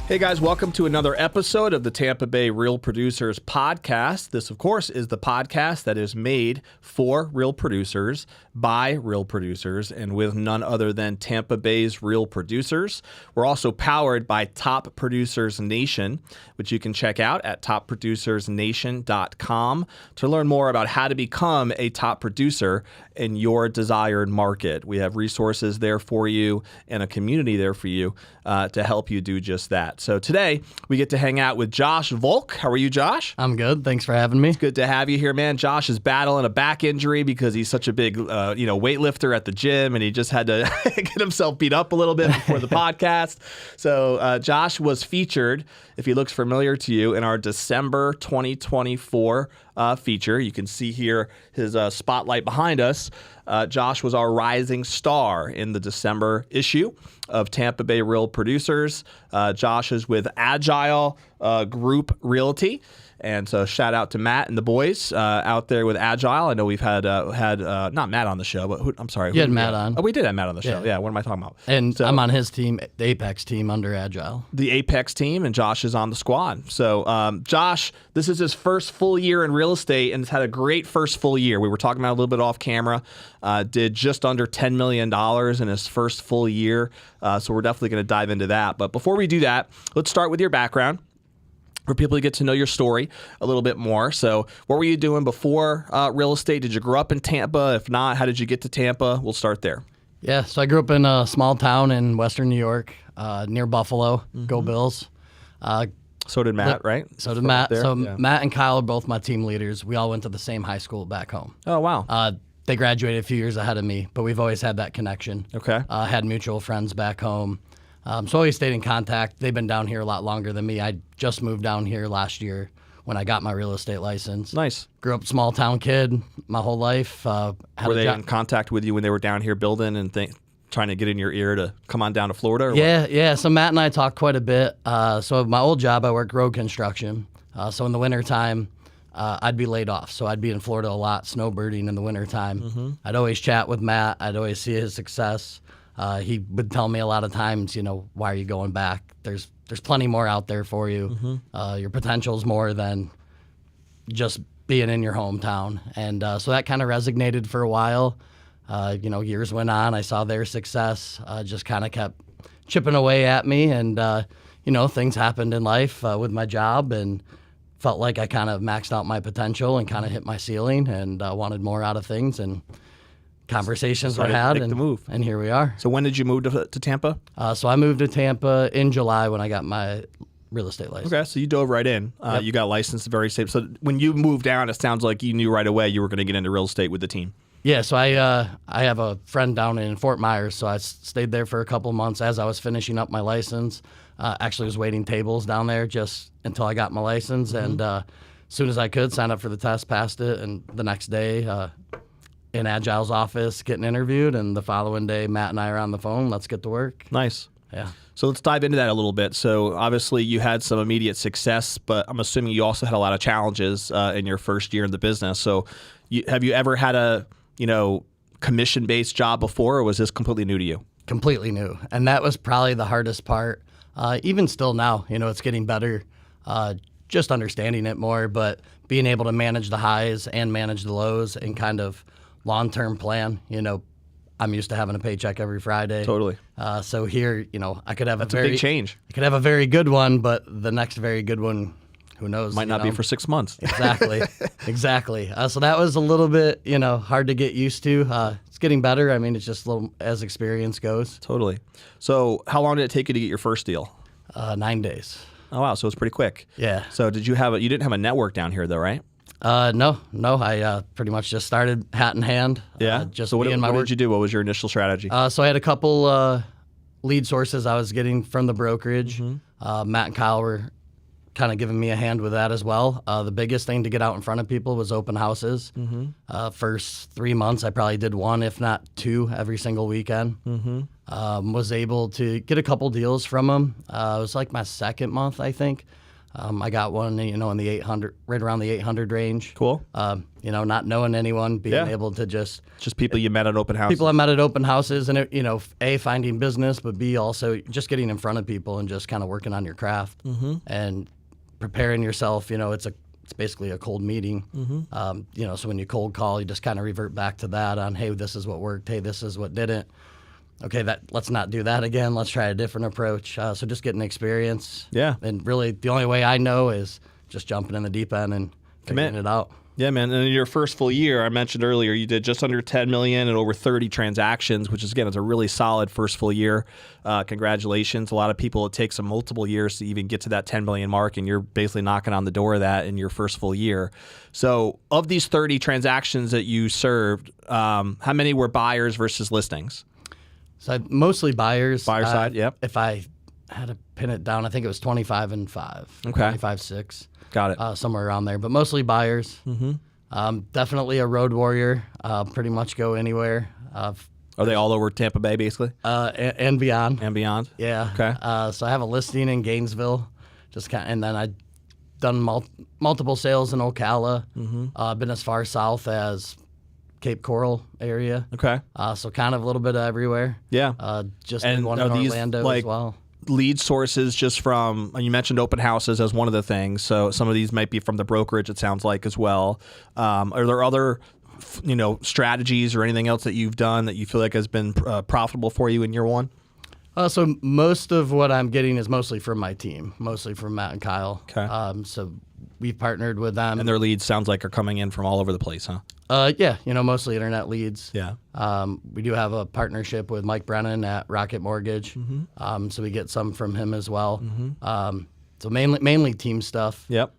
Hey guys, welcome to another episode of the Tampa Bay Real Producers Podcast. This, of course, is the podcast that is made for real producers, by real producers, and with none other than Tampa Bay's real producers. We're also powered by Top Producers Nation, which you can check out at topproducersnation.com to learn more about how to become a top producer in your desired market. We have resources there for you and a community there for you to help you do just that. So today we get to hang out with Josh Volk. How are you, Josh? I'm good. Thanks for having me. It's good to have you here, man. Josh is battling a back injury because he's such a big, weightlifter at the gym, and he just had to get himself beat up a little bit before the podcast. So Josh was featured, if he looks familiar to you, in our December 2024 feature. You can see here his spotlight behind us. Josh was our rising star in the December issue of Tampa Bay Real Producers. Josh is with Agile Group Realty. And so shout out to Matt and the boys out there with Agile. I know we've had not Matt on the show, but I'm sorry. You had Matt on. Oh, we did have Matt on the show. Yeah, what am I talking about? And so, I'm on his team, the Apex team under Agile. The Apex team, and Josh is on the squad. So Josh, this is his first full year in real estate, and has had a great first full year. We were talking about it a little bit off camera. Did just under $10 million in his first full year. So we're definitely going to dive into that. But before we do that, let's start with your background, for people to get to know your story a little bit more. So what were you doing before real estate? Did you grow up in Tampa? If not, how did you get to Tampa? We'll start there. Yeah, so I grew up in a small town in western New York, near Buffalo. Mm-hmm. Go Bills. So did Matt, right? So did Matt. So yeah. Matt and Kyle are both my team leaders. We all went to the same high school back home. Oh, wow. They graduated a few years ahead of me, but we've always had that connection. Okay. Had mutual friends back home. So always stayed in contact. They've been down here a lot longer than me. I just moved down here last year when I got my real estate license. Nice. Grew up small town kid my whole life. Were they in contact with you when they were down here building and trying to get in your ear to come on down to Florida? Or yeah, what? Yeah. So Matt and I talked quite a bit. So my old job, I worked road construction. So in the wintertime, I'd be laid off. So I'd be in Florida a lot, snowbirding in the wintertime. Mm-hmm. I'd always chat with Matt. I'd always see his success. He would tell me a lot of times, why are you going back? There's plenty more out there for you. Mm-hmm. Your potential's more than just being in your hometown. And so that kind of resonated for a while. Years went on. I saw their success, just kind of kept chipping away at me. And, things happened in life with my job, and felt like I kind of maxed out my potential and kind of hit my ceiling, and wanted more out of things. And conversations were had, and here we are. So when did you move to Tampa? So I moved to Tampa in July when I got my real estate license. Okay, so you dove right in. Yep. You got licensed very safe. So when you moved down, it sounds like you knew right away you were going to get into real estate with the team. Yeah, so I have a friend down in Fort Myers, so I stayed there for a couple months as I was finishing up my license. Actually was waiting tables down there just until I got my license, mm-hmm. and as soon as I could, signed up for the test, passed it, and the next day in Agile's office getting interviewed, and the following day Matt and I are on the phone. Let's get to work. Nice. Yeah. So let's dive into that a little bit. So obviously you had some immediate success, but I'm assuming you also had a lot of challenges in your first year in the business. So have you ever had a commission-based job before, or was this completely new to you? Completely new. And that was probably the hardest part. Even still now, it's getting better, just understanding it more, but being able to manage the highs and manage the lows and kind of long-term plan. I'm used to having a paycheck every Friday. Totally. So here, I could have a big change. I could have a very good one, but the next very good one who knows? Might not be for 6 months. Exactly. Exactly. So that was a little bit, hard to get used to. It's getting better. I mean, it's just a little as experience goes. Totally. So how long did it take you to get your first deal? 9 days. Oh, wow. So it's pretty quick. Yeah. So you didn't have a network down here though, right? No. I pretty much just started hat in hand. Yeah. Just so what me and my did work. you do? What was your initial strategy? So I had a couple lead sources I was getting from the brokerage. Matt and Kyle were kind of giving me a hand with that as well. The biggest thing to get out in front of people was open houses. First 3 months, I probably did 1, if not 2, every single weekend. Was able to get a couple deals from them. It was like my second month, I think. I got one, in the 800, right around the 800 range. Cool. Not knowing anyone, being able to just people you met at open houses. People I met at open houses, and A, finding business, but B, also just getting in front of people and just kind of working on your craft and preparing yourself. It's basically a cold meeting. So when you cold call, you just kind of revert back to that on, hey, this is what worked. Hey, this is what didn't. Okay, let's not do that again. Let's try a different approach. So just getting experience. Yeah. And really, the only way I know is just jumping in the deep end and figuring it out. Yeah, man. And in your first full year, I mentioned earlier, you did just under $10 million and over 30 transactions, which is, again, is a really solid first full year. Congratulations. A lot of people, it takes them multiple years to even get to that $10 million mark, and you're basically knocking on the door of that in your first full year. So of these 30 transactions that you served, how many were buyers versus listings? So mostly buyers. Buyer side, yep. If I had to pin it down, I think it was 25 and 5. Okay. 25-6. Got it. Somewhere around there, but mostly buyers. Definitely a road warrior. Pretty much go anywhere. Are they all over Tampa Bay, basically? And beyond. And beyond? Yeah. Okay. So I have a listing in Gainesville, and then I've done multiple sales in Ocala. Been as far south as Cape Coral area. Okay. So kind of a little bit of everywhere. Yeah. Just and one in Orlando as well. Lead sources just from, you mentioned open houses as one of the things, so some of these might be from the brokerage, it sounds like, as well. Are there other strategies or anything else that you've done that you feel like has been profitable for you in year one? So most of what I'm getting is mostly from my team, mostly from Matt and Kyle. Okay. So we've partnered with them. And their leads sounds like are coming in from all over the place, huh? Yeah, mostly internet leads. Yeah. We do have a partnership with Mike Brennan at Rocket Mortgage, so we get some from him as well. So mainly team stuff. Yep.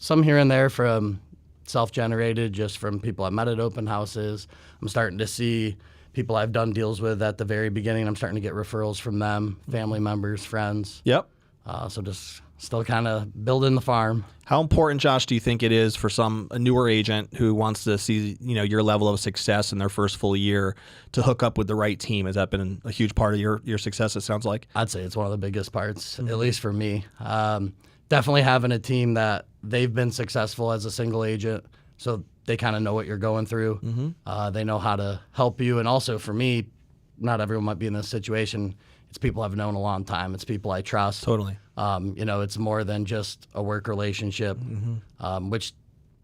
Some here and there from self-generated, just from people I met at open houses. I'm starting to see people I've done deals with at the very beginning. I'm starting to get referrals from them, family members, friends. Yep. So just still kind of building the farm. How important, Josh, do you think it is for a newer agent who wants to see, your level of success in their first full year to hook up with the right team? Has that been a huge part of your success, it sounds like? I'd say it's one of the biggest parts, at least for me. Definitely having a team that they've been successful as a single agent, so they kind of know what you're going through. They know how to help you. And also for me, not everyone might be in this situation. It's people I've known a long time. It's people I trust. Totally. It's more than just a work relationship, which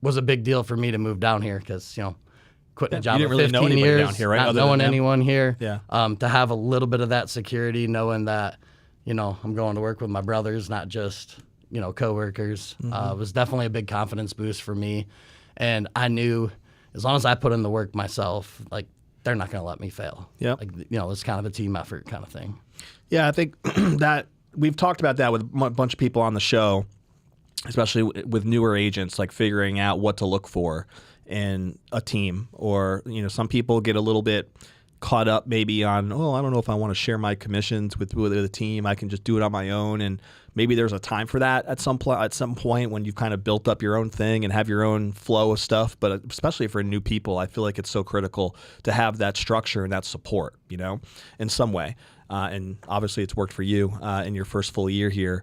was a big deal for me to move down here because, quitting a job you for didn't really 15 know anybody years, down here, right? not Other knowing than anyone here, Yeah. To have a little bit of that security, knowing that, I'm going to work with my brothers, not just, coworkers, was definitely a big confidence boost for me. And I knew as long as I put in the work myself, like, they're not going to let me fail. Yeah. Like, it's kind of a team effort kind of thing. Yeah, I think that we've talked about that with a bunch of people on the show, especially with newer agents, like figuring out what to look for in a team. Or, some people get a little bit caught up maybe on, I don't know if I want to share my commissions with a team. I can just do it on my own. And maybe there's a time for that at some point when you've kind of built up your own thing and have your own flow of stuff. But especially for new people, I feel like it's so critical to have that structure and that support, in some way. And obviously it's worked for you in your first full year here.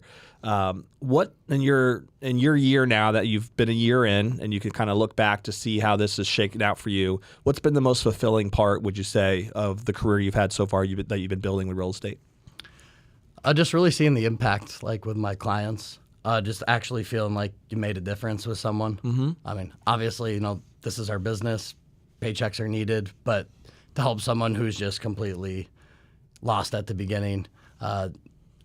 What in your year now that you've been a year in and you can kind of look back to see how this has shaken out for you, what's been the most fulfilling part, would you say, of the career you've had so far that you've been building with real estate? Just really seeing the impact, like with my clients, just actually feeling like you made a difference with someone. I mean, obviously, this is our business, paychecks are needed, but to help someone who's just completely lost at the beginning,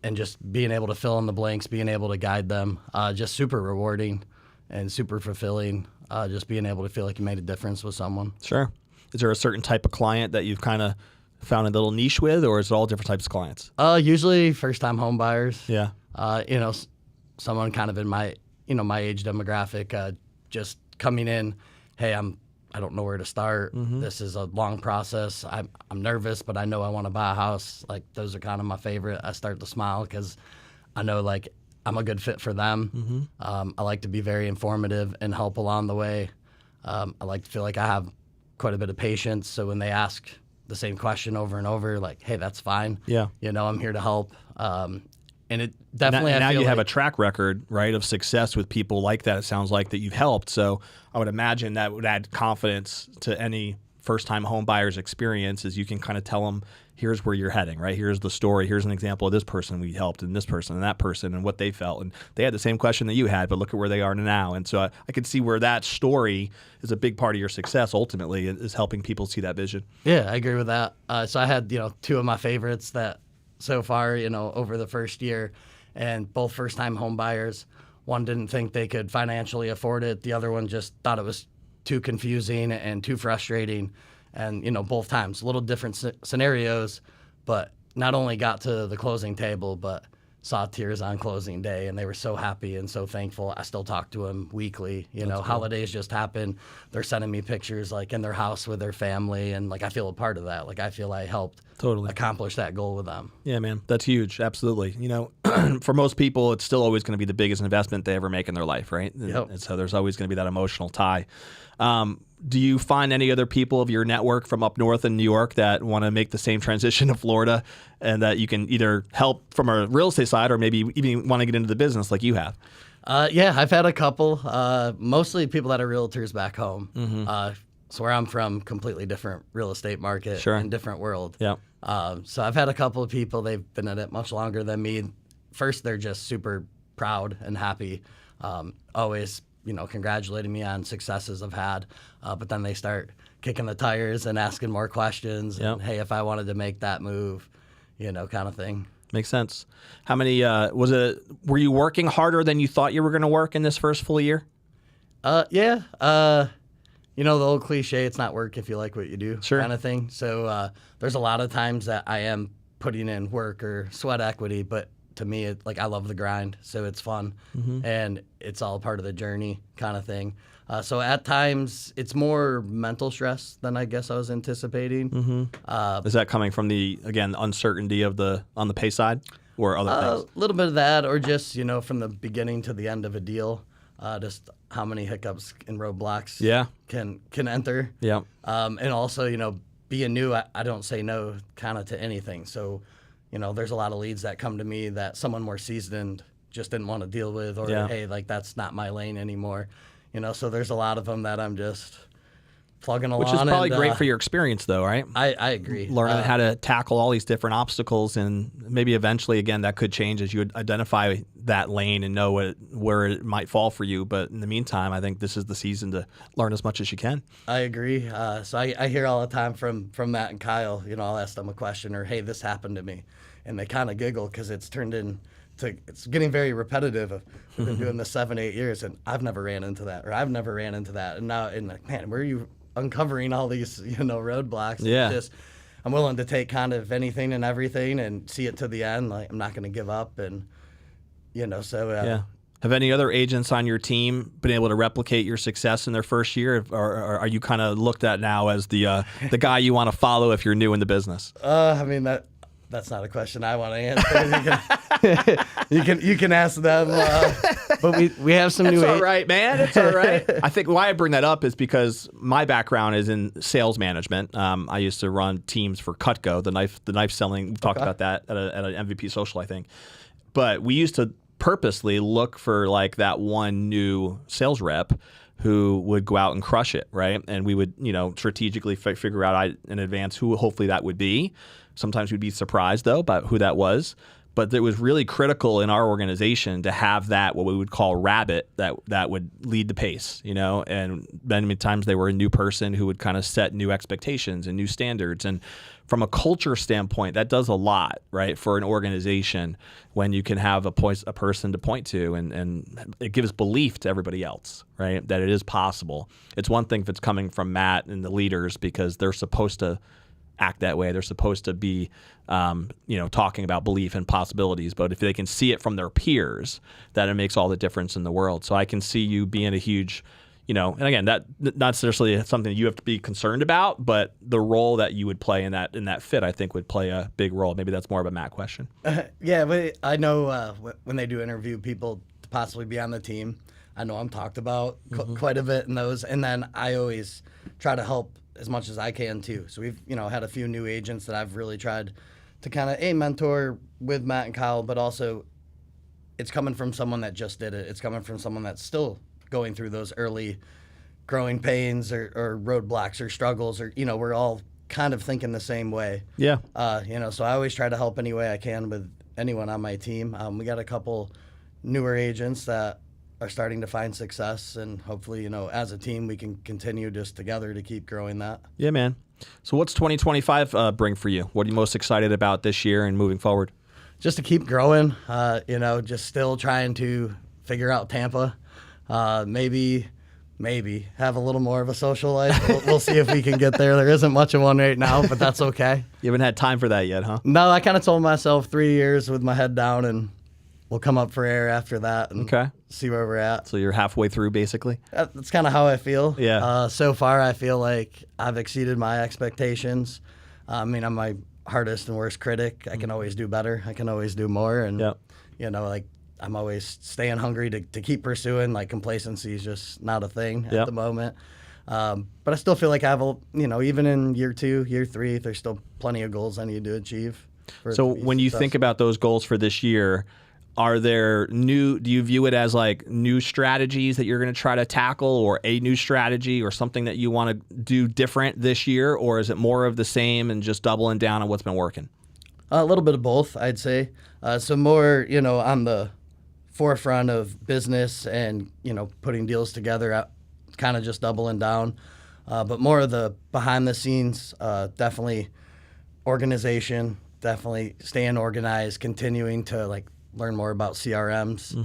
and just being able to fill in the blanks, being able to guide them, just super rewarding and super fulfilling. Just being able to feel like you made a difference with someone. Sure. Is there a certain type of client that you've kind of found a little niche with, or is it all different types of clients? Usually first-time home buyers. Yeah. Someone kind of in my age demographic, just coming in, hey, I don't know where to start. This is a long process. I'm nervous, but I know I want to buy a house. Like, those are kind of my favorite. I start to smile because I know, like, I'm a good fit for them. I like to be very informative and help along the way. I like to feel like I have quite a bit of patience. So when they ask the same question over and over, like, hey, that's fine. Yeah. I'm here to help. And it definitely, now I feel you have like, a track record, right, of success with people like that. It sounds like that you've helped. So I would imagine that would add confidence to any first-time home buyer's experience, as you can kind of tell them, here's where you're heading, right? Here's the story. Here's an example of this person we helped, and this person and that person, and what they felt. And they had the same question that you had, but look at where they are now. And so I could see where that story is a big part of your success ultimately, is helping people see that vision. Yeah, I agree with that. So I had, two of my favorites that so far, over the first year, and both first-time home buyers. One didn't think they could financially afford it. The other one just thought it was too confusing and too frustrating. And, both times, a little different scenarios, but not only got to the closing table, but saw tears on closing day, and they were so happy and so thankful. I still talk to them weekly. Cool. Holidays just happen. They're sending me pictures, like, in their house with their family, and, like, I feel a part of that. Like, I feel I helped accomplish that goal with them. Yeah, man, that's huge. Absolutely. For most people, it's still always going to be the biggest investment they ever make in their life, right? Yep. And so there's always going to be that emotional tie. Do you find any other people of your network from up north in New York that want to make the same transition to Florida, and that you can either help from a real estate side or maybe even want to get into the business like you have? Yeah, I've had a couple, mostly people that are realtors back home. So where I'm from, completely different real estate market. Sure. And different world. Yeah. So I've had a couple of people, they've been in it much longer than me. First, they're just super proud and happy, always congratulating me on successes I've had, but then they start kicking the tires and asking more questions. Yep. And, hey, if I wanted to make that move, kind of thing. Makes sense. How many, were you working harder than you thought you were going to work in this first full year? Yeah. The old cliche, it's not work if you like what you do, Sure. kind of thing. So there's a lot of times that I am putting in work or sweat equity, but to me, I love the grind, so it's fun, and it's all part of the journey, kind of thing. So at times, it's more mental stress than I guess I was anticipating. Is that coming from the uncertainty on the pay side, or other things? A little bit of that, or just from the beginning to the end of a deal, just how many hiccups and roadblocks can enter. Yeah. And also, being new, I don't say no kind of to anything. So, there's a lot of leads that come to me that someone more seasoned just didn't want to deal with, or, hey, that's not my lane anymore. So there's a lot of them that I'm just plugging along. Which is probably great for your experience, though, right? I agree. Learning how to tackle all these different obstacles, and maybe eventually, again, that could change as you identify that lane and know where it might fall for you. But in the meantime, I think this is the season to learn as much as you can. I agree. So I hear all the time from Matt and Kyle, I'll ask them a question, or, hey, this happened to me. And they kind of giggle because it's turned it's getting very repetitive. We've been doing this 7-8 years, and I've never ran into that, or I've never ran into that. And now, man, where are you uncovering all these, roadblocks? Yeah. It's just, I'm willing to take kind of anything and everything and see it to the end. Like, I'm not going to give up, and so yeah. Have any other agents on your team been able to replicate your success in their first year, or are you kind of looked at now as the guy you want to follow if you're new in the business? I mean, that's not a question I want to answer. You can ask them. But we have some new. It's all right, man. It's all right. I think why I bring that up is because my background is in sales management. I used to run teams for Cutco, the knife selling. We talked about that at an MVP social, I think. But we used to purposely look for that one new sales rep who would go out and crush it, right? And we would, strategically figure out in advance who hopefully that would be. Sometimes we'd be surprised, though, about who that was. But it was really critical in our organization to have that, what we would call rabbit, that would lead the pace, and many times they were a new person who would kind of set new expectations and new standards. And from a culture standpoint, that does a lot, right, for an organization when you can have a person to point to, and it gives belief to everybody else, right, that it is possible. It's one thing if it's coming from Matt and the leaders because they're supposed to act that way. They're supposed to be, talking about belief and possibilities. But if they can see it from their peers, that it makes all the difference in the world. So I can see you being a huge, and again, that not necessarily something you have to be concerned about, but the role that you would play in that fit, I think, would play a big role. Maybe that's more of a Matt question. Yeah, but I know when they do interview people to possibly be on the team, I know I'm talked about quite a bit in those, and then I always try to help as much as I can too. So we've had a few new agents that I've really tried to kind of mentor with Matt and Kyle, but also it's coming from someone that just did it. It's coming from someone that's still going through those early growing pains or roadblocks or struggles, or we're all kind of thinking the same way. Yeah. So I always try to help any way I can with anyone on my team. We got a couple newer agents that are starting to find success, and hopefully, as a team, we can continue just together to keep growing that. Yeah, man. So what's 2025 bring for you? What are you most excited about this year and moving forward? Just to keep growing, just still trying to figure out Tampa. Maybe have a little more of a social life. We'll see if we can get there. There isn't much of one right now, but that's okay. You haven't had time for that yet, huh? No, I kind of told myself 3 years with my head down, and we'll come up for air after that and see where we're at. So you're halfway through, basically? That's kind of how I feel. Yeah. So far, I feel like I've exceeded my expectations. I'm my hardest and worst critic. I can always do better. I can always do more. And, I'm always staying hungry to keep pursuing. Like, complacency is just not a thing at the moment. But I still feel like I have, even in year 2, year 3, there's still plenty of goals I need to achieve. So when you think about those goals for this year, are there do you view it as like new strategies that you're going to try to tackle, or a new strategy or something that you want to do different this year? Or is it more of the same and just doubling down on what's been working? A little bit of both, I'd say. So more, on the forefront of business and, putting deals together, kind of just doubling down. But more of the behind the scenes, definitely organization, definitely staying organized, continuing to learn more about CRMs.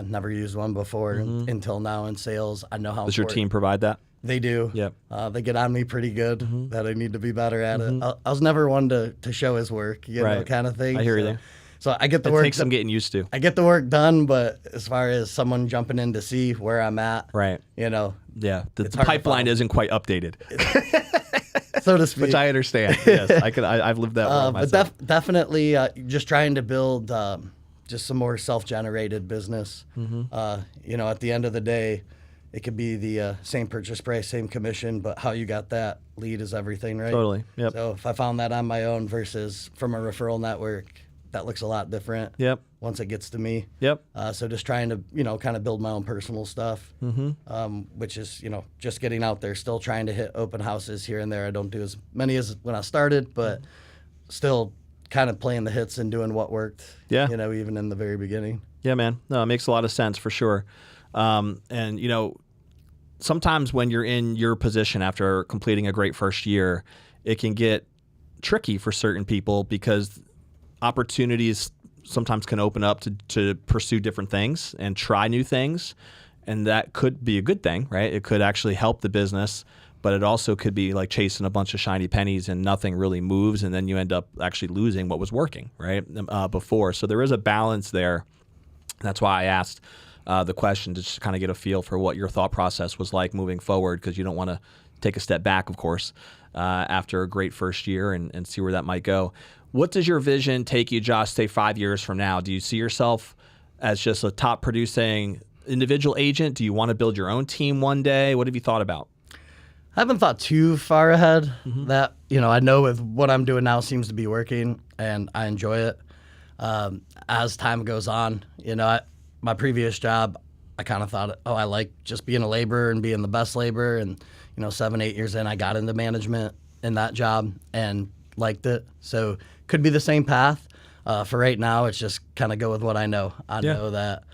Never used one before until now in sales. I know how. Does your team provide that? They do. Yep. They get on me pretty good that I need to be better at it. I was never one to show his work, know, kind of thing. I hear you there. So I get the work. It takes some getting used to. I get the work done, but as far as someone jumping in to see where I'm at, right? Yeah, the pipeline isn't quite updated, so to speak. Which I understand. Yes, I've lived that world myself. But definitely, just trying to build just some more self-generated business. At the end of the day, it could be the same purchase price, same commission, but how you got that lead is everything, right? Totally. Yep. So if I found that on my own versus from a referral network, that looks a lot different. Yep. Once it gets to me. Yep. So just trying to, kind of build my own personal stuff, which is, just getting out there, still trying to hit open houses here and there. I don't do as many as when I started, but still kind of playing the hits and doing what worked. Yeah. Even in the very beginning. Yeah, man. No, it makes a lot of sense for sure. And, sometimes when you're in your position after completing a great first year, it can get tricky for certain people because opportunities sometimes can open up to pursue different things and try new things. And that could be a good thing, right? It could actually help the business, but it also could be like chasing a bunch of shiny pennies and nothing really moves. And then you end up actually losing what was working, right? Before. So there is a balance there. That's why I asked the question to just kind of get a feel for what your thought process was like moving forward, because you don't want to take a step back, of course, after a great first year and see where that might go. What does your vision take you, Josh, say 5 years from now? Do you see yourself as just a top producing individual agent? Do you want to build your own team one day? What have you thought about? I haven't thought too far ahead. That, I know with what I'm doing now seems to be working and I enjoy it. As time goes on, my previous job, I kind of thought, I like just being a laborer and being the best laborer. And, 7, 8 years in, I got into management in that job and liked it. So could be the same path. For right now, it's just kind of go with what I know. I Yeah. know that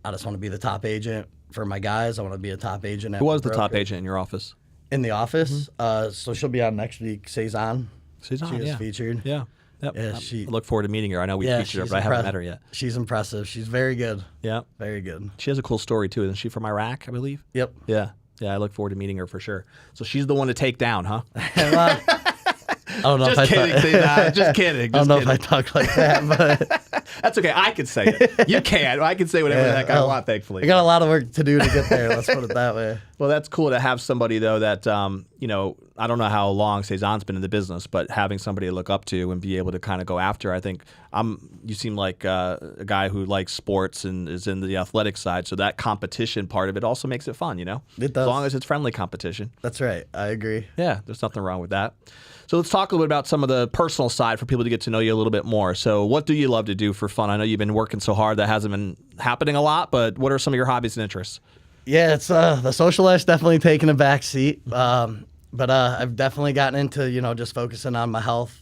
I just want to be the top agent for my guys. I want to be a top agent. Who was the top agent in your office? In the office? So she'll be on next week. Cezanne. She's on, She was yeah. featured. Yeah. Yep. Yeah, I look forward to meeting her. I know we featured her, she's but I haven't met her yet. She's impressive. She's very good. Yeah. Very good. She has a cool story, too. Isn't she from Iraq, I believe? Yep. Yeah. Yeah, I look forward to meeting her for sure. So she's the one to take down, huh? Well, I don't know Just kidding, Cezanne. Just kidding. I don't know kidding. if I talk like that, but That's okay. I can say it. You can. I can say whatever the heck I want, thankfully. I got a lot of work to do to get there. Let's put it that way. Well, that's cool to have somebody, though, that, I don't know how long Cezanne's been in the business, but having somebody to look up to and be able to kind of go after, I think you seem like a guy who likes sports and is in the athletic side. So that competition part of it also makes it fun, It does. As long as it's friendly competition. That's right. I agree. Yeah, there's nothing wrong with that. So let's talk a little bit about some of the personal side for people to get to know you a little bit more. So what do you love to do for fun? I know you've been working so hard that hasn't been happening a lot, but what are some of your hobbies and interests? Yeah, it's the social life's definitely taken a back seat. But I've definitely gotten into, just focusing on my health,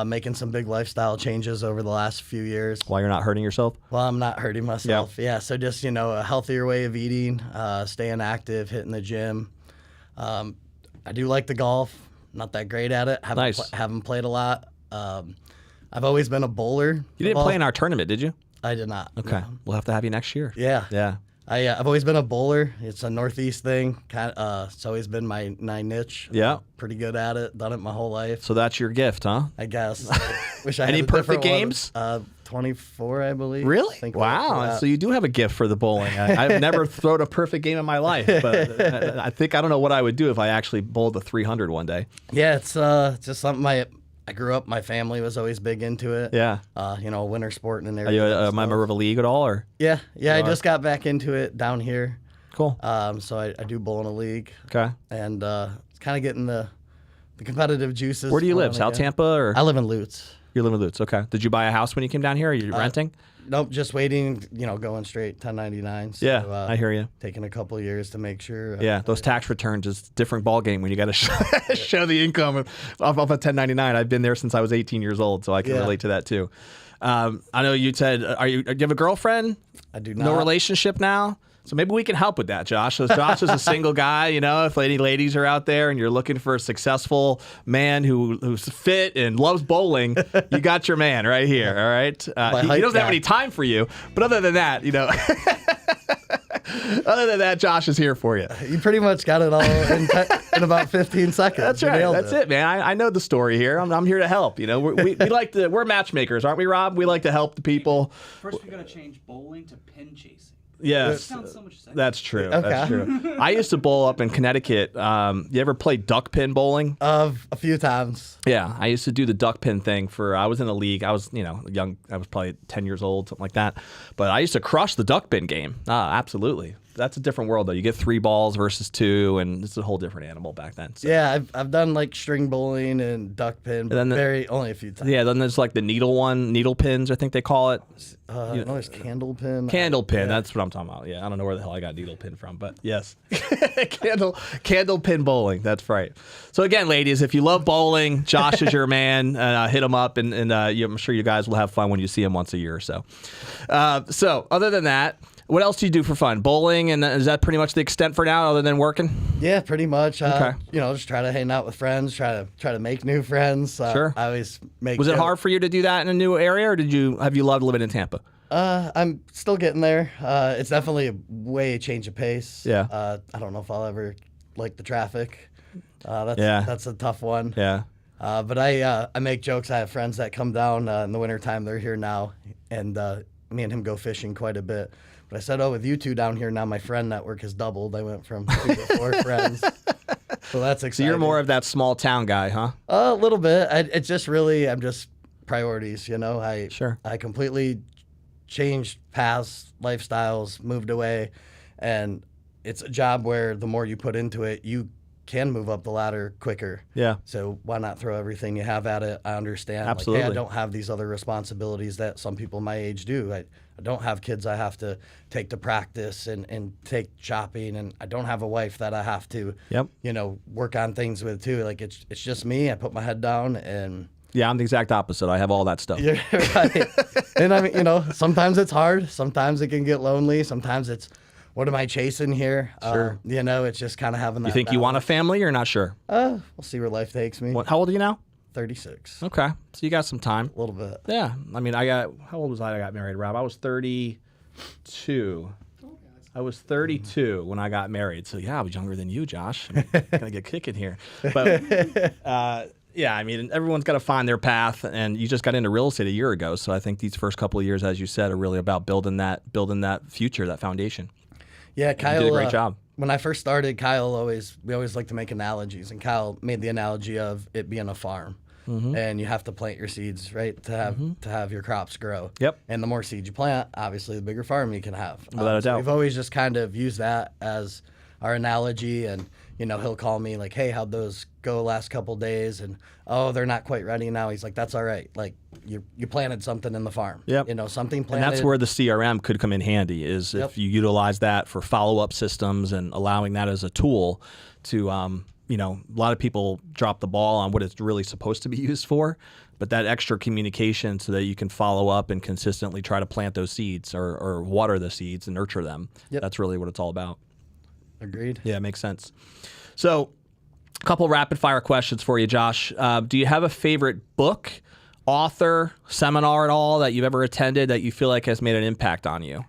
making some big lifestyle changes over the last few years. While you're not hurting yourself? Well, I'm not hurting myself. Yeah, so just, a healthier way of eating, staying active, hitting the gym. I do like the golf. Not that great at it. Haven't played a lot. I've always been a bowler. You didn't play in our tournament, did you? I did not. Okay. No. We'll have to have you next year. Yeah. Yeah. I've always been a bowler. It's a Northeast thing. It's always been my niche. Yeah. Pretty good at it. Done it my whole life. So that's your gift, huh? I guess. Wish I had Any a perfect different one. games? 24, I believe. Really? I think we're up for Wow. that. So you do have a gift for the bowling. I've never thrown a perfect game in my life, but I don't know what I would do if I actually bowled a 300 one day. Yeah, it's just something I grew up. My family was always big into it. Yeah. Winter sport and Are everything. you a member of a league at all, or? Yeah. I are? just got back into it down here. Cool. So I do bowl in a league. Okay. And it's kind of getting the competitive juices. Where do you live? flowing South again. Tampa, or? I live in Lutz. You live in Lutz. Okay. Did you buy a house when you came down here? Or are you renting? Nope, just waiting, going straight 1099. So, Yeah, I hear you. Taking a couple of years to make sure. Yeah, those tax returns is a different ball game when you got to show the income off a 1099. I've been there since I was 18 years old, so I can relate to that too. I know you said, do you have a girlfriend? I do not. No relationship now? So maybe we can help with that, Josh. So Josh is a single guy, if any ladies are out there and you're looking for a successful man who's fit and loves bowling, you got your man right here, all right? He doesn't have any time for you, but other than that, Josh is here for you. You pretty much got it all in about 15 seconds. That's You right. nailed That's it, man. I know the story here. I'm here to help. We're matchmakers, aren't we, Rob? We like to help the people. First, we got to change bowling to pin chasing. Yes, Sounds so much sexier. that's true. Okay. That's true. I used to bowl up in Connecticut. You ever play duck pin bowling? A few times. Yeah, I used to do the duck pin thing I was in a league. I was, young. I was probably 10 years old, something like that. But I used to crush the duck pin game. Absolutely. That's a different world, though. You get 3 balls versus 2, and it's a whole different animal back then. So. Yeah, I've done like string bowling and duck pin, but only a few times. Yeah, then there's like the needle pins, I think they call it. There's candle pin. Candle pin, that's what I'm talking about. Yeah, I don't know where the hell I got needle pin from, but yes. candle pin bowling, that's right. So again, ladies, if you love bowling, Josh is your man. Hit him up, and I'm sure you guys will have fun when you see him once a year or so. So other than that, what else do you do for fun? Bowling, and is that pretty much the extent for now, other than working? Yeah, pretty much. Okay. Just try to hang out with friends, try to make new friends. Sure. I always make. Was it jokes. hard for you to do that in a new area, or have you loved living in Tampa? I'm still getting there. It's definitely a way change of pace. Yeah. I don't know if I'll ever like the traffic. That's a tough one. Yeah. But I make jokes. I have friends that come down in the wintertime. They're here now, and me and him go fishing quite a bit. But I said, with you two down here now, my friend network has doubled. I went from 2 to 4 friends. So that's exciting. So you're more of that small town guy, huh? A little bit. It's just really, I'm just priorities, Sure. I completely changed paths, lifestyles, moved away. And it's a job where the more you put into it, you can move up the ladder quicker. Yeah. So why not throw everything you have at it? I understand. Absolutely. I don't have these other responsibilities that some people my age do. I don't have kids I have to take to practice and take shopping, and I don't have a wife that I have to, work on things with too. Like it's just me. I put my head down and Yeah, I'm the exact opposite. I have all that stuff. You're right. And I mean, sometimes it's hard. Sometimes it can get lonely. Sometimes it's, what am I chasing here? Sure. It's just kind of having that. You think you want a family or not sure? We'll see where life takes me. How old are you now? 36. Okay. So you got some time. A little bit. Yeah. I mean, how old was I? I got married, Rob. I was 32. I was 32 when I got married. So yeah, I was younger than you, Josh. I'm gonna get kicking here. But yeah, I mean, everyone's got to find their path, and you just got into real estate a year ago. So I think these first couple of years, as you said, are really about building that future, that foundation. Yeah, Kyle you did a great job. When I first started, we always like to make analogies, and Kyle made the analogy of it being a farm. And you have to plant your seeds, right, to have your crops grow. Yep. And the more seeds you plant, obviously, the bigger farm you can have. Without a doubt. We've always just kind of used that as our analogy, and he'll call me like, "Hey, how'd those go last couple days?" And they're not quite ready now. He's like, "That's all right. Like you planted something in the farm. Yep. Something planted." And that's where the CRM could come in handy. Is if you utilize that for follow-up systems and allowing that as a tool to a lot of people drop the ball on what it's really supposed to be used for, but that extra communication so that you can follow up and consistently try to plant those seeds or water the seeds and nurture them. Yep. That's really what it's all about. Agreed. Yeah, it makes sense. So a couple rapid fire questions for you, Josh. Do you have a favorite book, author, seminar at all that you've ever attended that you feel like has made an impact on you?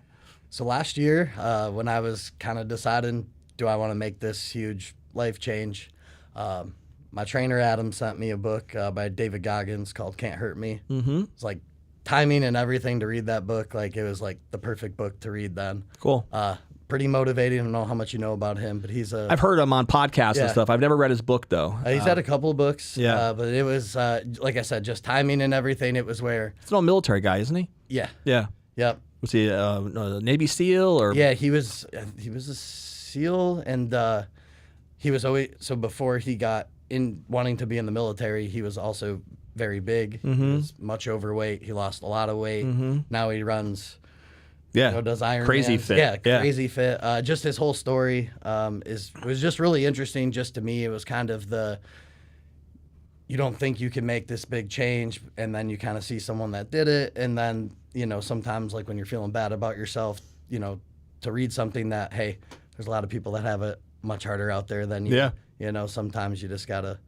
So last year, when I was kind of deciding, do I want to make this huge life change, my trainer Adam sent me a book by David Goggins called Can't Hurt Me. Mm-hmm. It's like timing and everything to read that book. Like it was like the perfect book to read then. Cool. Pretty motivating. I don't know how much you know about him, but I've heard him on podcasts and stuff. I've never read his book though. He's had a couple of books. Yeah. But it was like I said, just timing and everything. It was where. It's an old military guy, isn't he? Yeah. Yeah. Yep. Was he a Navy SEAL or? Yeah, he was a SEAL, and he was always before he got in wanting to be in the military, he was also very big. Mm-hmm. He was much overweight. He lost a lot of weight. Mm-hmm. Now he runs. Yeah. Does Ironman. Crazy fit. Yeah, crazy fit. Just his whole story was just really interesting. Just to me, it was kind of you don't think you can make this big change, and then you kind of see someone that did it, and then sometimes like when you're feeling bad about yourself, to read something that, hey, there's a lot of people that have it much harder out there than you. Yeah. Sometimes you just gotta.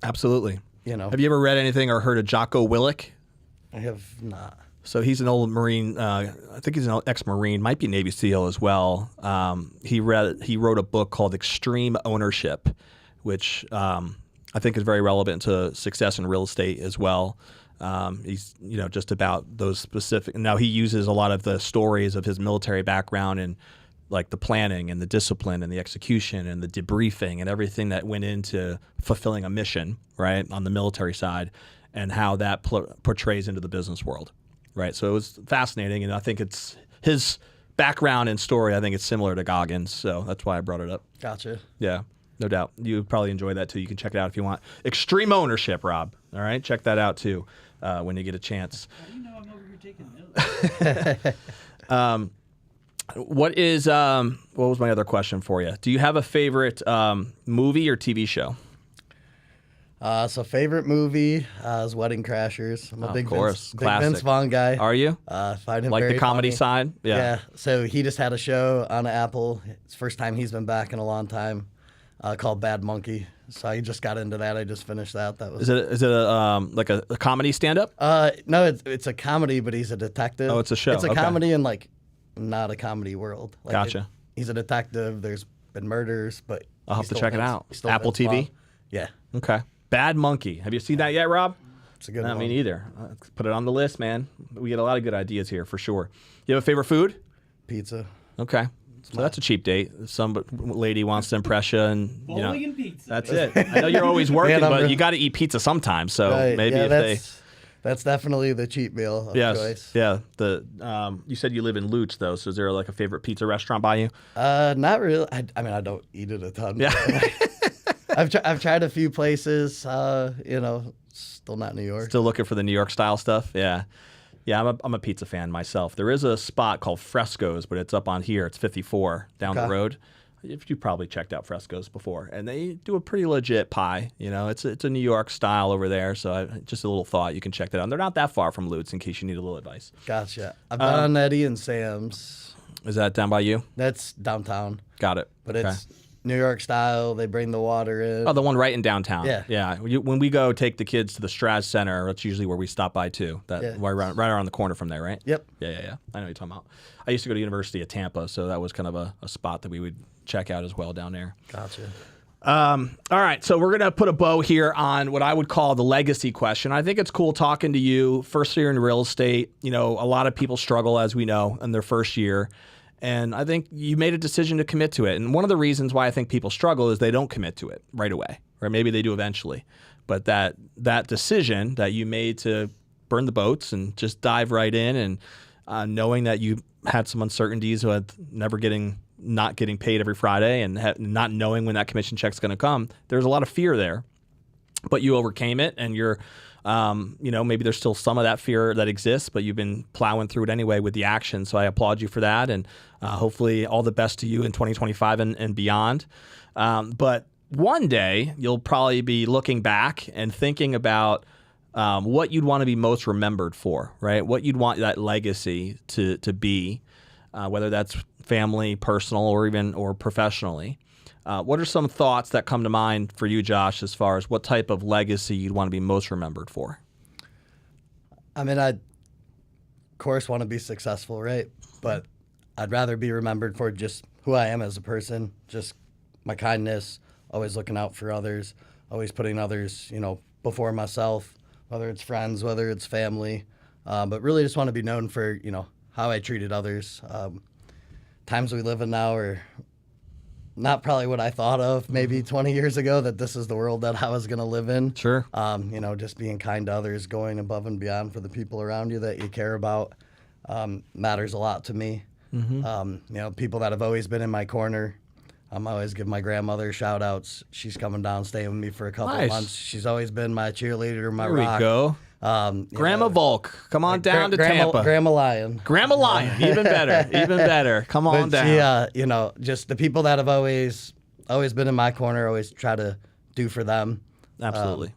Absolutely. Have you ever read anything or heard of Jocko Willink? I have not. So he's an old Marine. I think he's an ex-Marine, might be Navy SEAL as well. He wrote a book called Extreme Ownership, which I think is very relevant to success in real estate as well. He's just about those specific. Now he uses a lot of the stories of his military background and like the planning and the discipline and the execution and the debriefing and everything that went into fulfilling a mission, right, on the military side, and how that portrays into the business world, right? So it was fascinating, and I think it's his background and story. I think it's similar to Goggins, so that's why I brought it up. Gotcha. Yeah, no doubt. You would probably enjoy that too. You can check it out if you want. Extreme Ownership, Rob. All right, check that out too when you get a chance. How do you know I'm over here taking notes? What was my other question for you? Do you have a favorite movie or TV show? So favorite movie is Wedding Crashers. I'm a big Vince Vaughn guy. Are you? Find him like very the comedy funny. side? Yeah. So he just had a show on Apple. It's the first time he's been back in a long time, called Bad Monkey. So I just got into that. I just finished that. That was. Is it like a comedy stand-up? No, it's a comedy, but he's a detective. Oh, it's a show. It's a Okay. comedy in like not a comedy world. Like Gotcha. He's a detective. There's been murders, but I'll have to check it out. He's still Apple Vince TV? Vaughn. Yeah, Okay. Bad Monkey. Have you seen that yet, Rob? it's a good Not one. me neither. Put it on the list, man. We get a lot of good ideas here for sure. You have a favorite food? Pizza. Okay. So that's a cheap date. Some lady wants to impress you, and Bowling and pizza. that's it. I know you're always working, Man, but you got to eat pizza sometime. So Right, maybe yeah, if that's definitely the cheap meal of yes, choice. yeah. You said you live in Luch though, so is there like a favorite pizza restaurant by you? Not really. I mean, I don't eat it a ton. Yeah. I've tried a few places. Still not New York. Still looking for the New York style stuff. Yeah. Yeah, I'm a pizza fan myself. There is a spot called Fresco's, but it's up on here. It's 54 down the Okay. road. if you probably checked out Fresco's before, and they do a pretty legit pie. It's a New York style over there. So just a little thought, you can check that out. And they're not that far from Lutz in case you need a little advice. Gotcha. I've been on Eddie and Sam's. Is that down by you? That's downtown. Got it. But it's New York style. They bring the water in. Oh, the one right in downtown. Yeah. Yeah. When we go take the kids to the Straz Center, that's usually where we stop by too. Right around the corner from there, right? Yep. Yeah. I know what you're talking about. I used to go to University of Tampa, so that was kind of a spot that we would check out as well down there. Gotcha. All right, so we're going to put a bow here on what I would call the legacy question. I think it's cool talking to you. First year in real estate, a lot of people struggle, as we know, in their first year. And I think you made a decision to commit to it. And one of the reasons why I think people struggle is they don't commit to it right away, or maybe they do eventually. But that decision that you made to burn the boats and just dive right in, and knowing that you had some uncertainties with not getting paid every Friday and not knowing when that commission check's going to come, there's a lot of fear there. But you overcame it, and you're maybe there's still some of that fear that exists, but you've been plowing through it anyway with the action. So I applaud you for that, and hopefully all the best to you in 2025 and beyond. But one day you'll probably be looking back and thinking about what you'd want to be most remembered for, right? What you'd want that legacy to be, whether that's family, personal, or professionally. What are some thoughts that come to mind for you, Josh, as far as what type of legacy you'd want to be most remembered for? I mean, I, of course, want to be successful, right? But I'd rather be remembered for just who I am as a person, just my kindness, always looking out for others, always putting others, before myself, whether it's friends, whether it's family. But really just want to be known for, how I treated others. Times we live in now are not probably what I thought of maybe 20 years ago, that this is the world that I was going to live in. Sure. Just being kind to others, going above and beyond for the people around you that you care about, matters a lot to me. Mm-hmm. People that have always been in my corner. I always give my grandmother shout outs. She's coming down, staying with me for a couple of months. She's always been my cheerleader, my rock. There we go. Grandma Volk, come on down to Tampa. Grandma Lion. Grandma Lion, even better, even better. Come on down. She, just the people that have always been in my corner, always try to do for them. Absolutely.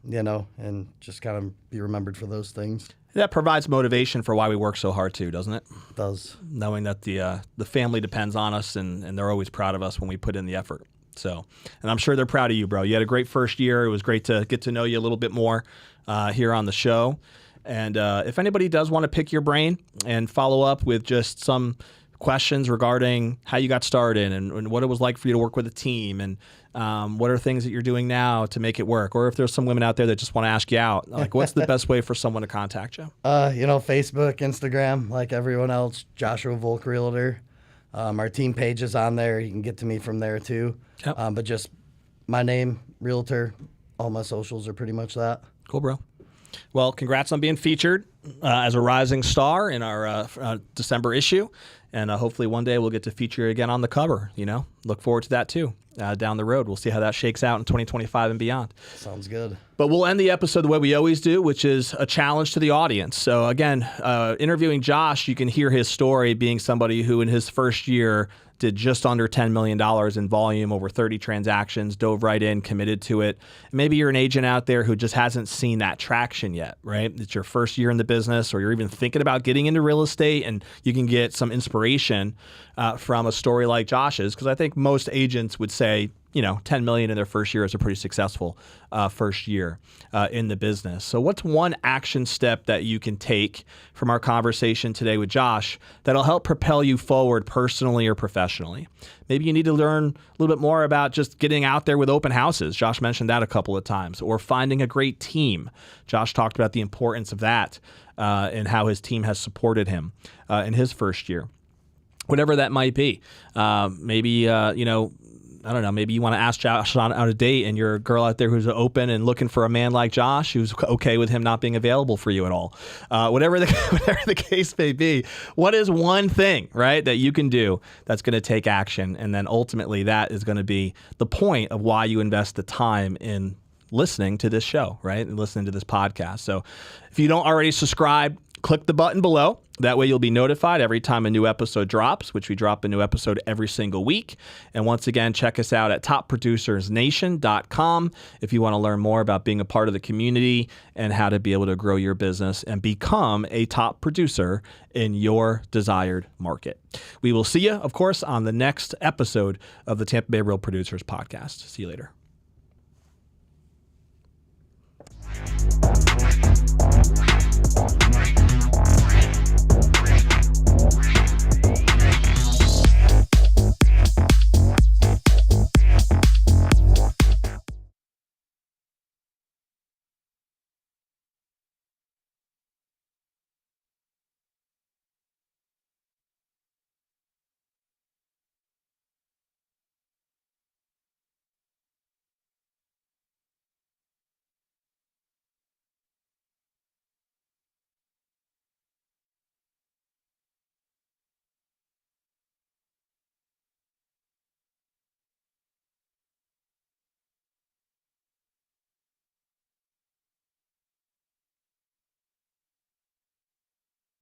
And just kind of be remembered for those things. That provides motivation for why we work so hard too, doesn't it? It does. Knowing that the family depends on us, and they're always proud of us when we put in the effort. So, and I'm sure they're proud of you, bro. You had a great first year. It was great to get to know you a little bit more here on the show. And if anybody does want to pick your brain and follow up with just some questions regarding how you got started and what it was like for you to work with a team, and what are things that you're doing now to make it work, or if there's some women out there that just want to ask you out, like what's the best way for someone to contact you? Facebook, Instagram, like everyone else, Joshua Volk Realtor. Our team page is on there. You can get to me from there too. Yep. But just my name, Realtor, all my socials are pretty much that. Cool, bro. Well, congrats on being featured as a rising star in our December issue. And hopefully one day we'll get to feature you again on the cover. Look forward to that too down the road. We'll see how that shakes out in 2025 and beyond. Sounds good. But we'll end the episode the way we always do, which is a challenge to the audience. So again, interviewing Josh, you can hear his story being somebody who in his first year did just under $10 million in volume, over 30 transactions, dove right in, committed to it. Maybe you're an agent out there who just hasn't seen that traction yet, right? It's your first year in the business, or you're even thinking about getting into real estate, and you can get some inspiration from a story like Josh's, because I think most agents would say, 10 million in their first year is a pretty successful first year in the business. So what's one action step that you can take from our conversation today with Josh that'll help propel you forward personally or professionally? Maybe you need to learn a little bit more about just getting out there with open houses. Josh mentioned that a couple of times. Or finding a great team. Josh talked about the importance of that and how his team has supported him in his first year. Whatever that might be. Maybe, I don't know, maybe you want to ask Josh out a date, and you're a girl out there who's open and looking for a man like Josh who's okay with him not being available for you at all. Whatever the case may be, what is one thing, right, that you can do that's going to take action? And then ultimately that is going to be the point of why you invest the time in listening to this show, right, and listening to this podcast. So if you don't already subscribe, click the button below. That way you'll be notified every time a new episode drops, which we drop a new episode every single week. And once again, check us out at topproducersnation.com if you want to learn more about being a part of the community and how to be able to grow your business and become a top producer in your desired market. We will see you, of course, on the next episode of the Tampa Bay Real Producers Podcast. See you later.